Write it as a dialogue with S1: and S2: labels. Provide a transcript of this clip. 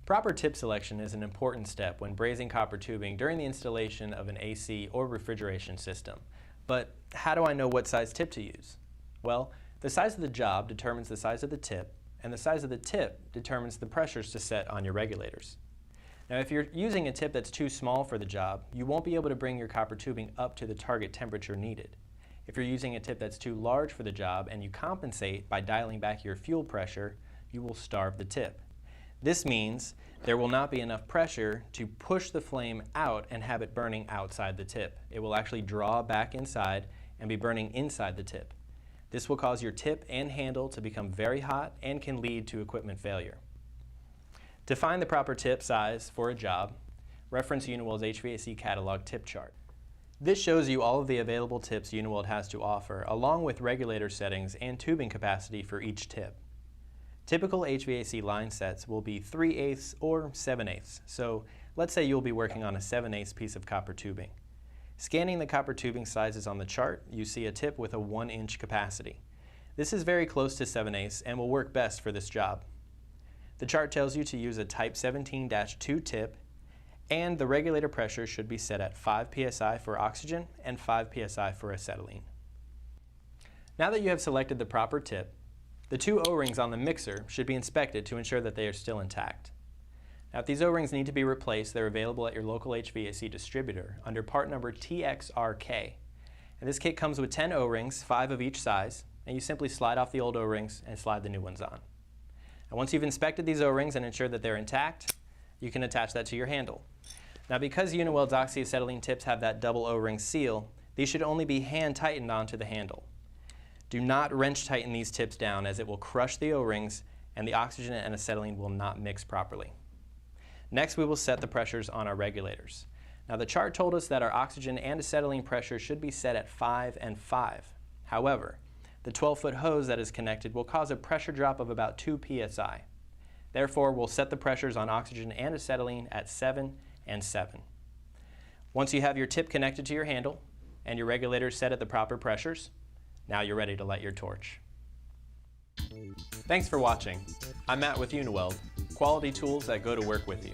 S1: Proper tip selection is an important step when brazing copper tubing during the installation of an AC or refrigeration system. But how do I know what size tip to use? Well, the size of the job determines the size of the tip, and the size of the tip determines the pressures to set on your regulators. Now, if you're using a tip that's too small for the job, you won't be able to bring your copper tubing up to the target temperature needed. If you're using a tip that's too large for the job and you compensate by dialing back your fuel pressure, you will starve the tip. This means there will not be enough pressure to push the flame out and have it burning outside the tip. It will actually draw back inside and be burning inside the tip. This will cause your tip and handle to become very hot and can lead to equipment failure. To find the proper tip size for a job, reference Uniweld's HVAC catalog tip chart. This shows you all of the available tips Uniweld has to offer, along with regulator settings and tubing capacity for each tip. Typical HVAC line sets will be 3/8 or 7/8, so let's say you'll be working on a 7/8 piece of copper tubing. Scanning the copper tubing sizes on the chart, you see a tip with a 1-inch capacity. This is very close to 7/8 and will work best for this job. The chart tells you to use a Type 17-2 tip, and the regulator pressure should be set at 5 psi for oxygen and 5 psi for acetylene. Now that you have selected the proper tip, the 2 O-rings on the mixer should be inspected to ensure that they are still intact. Now, if these O-rings need to be replaced, they're available at your local HVAC distributor under part number TXRK. And this kit comes with 10 O-rings, 5 of each size, and you simply slide off the old O-rings and slide the new ones on. And once you've inspected these O-rings and ensured that they're intact, you can attach that to your handle. Now, because Uniweld's oxyacetylene tips have that double O-ring seal, these should only be hand tightened onto the handle. Do not wrench tighten these tips down, as it will crush the O-rings and the oxygen and acetylene will not mix properly. Next, we will set the pressures on our regulators. Now, the chart told us that our oxygen and acetylene pressure should be set at 5 and 5. However, the 12-foot hose that is connected will cause a pressure drop of about 2 psi. Therefore, we'll set the pressures on oxygen and acetylene at 7 and 7. Once you have your tip connected to your handle and your regulators set at the proper pressures, now you're ready to light your torch. Thanks for watching. I'm Matt with Uniweld, quality tools that go to work with you.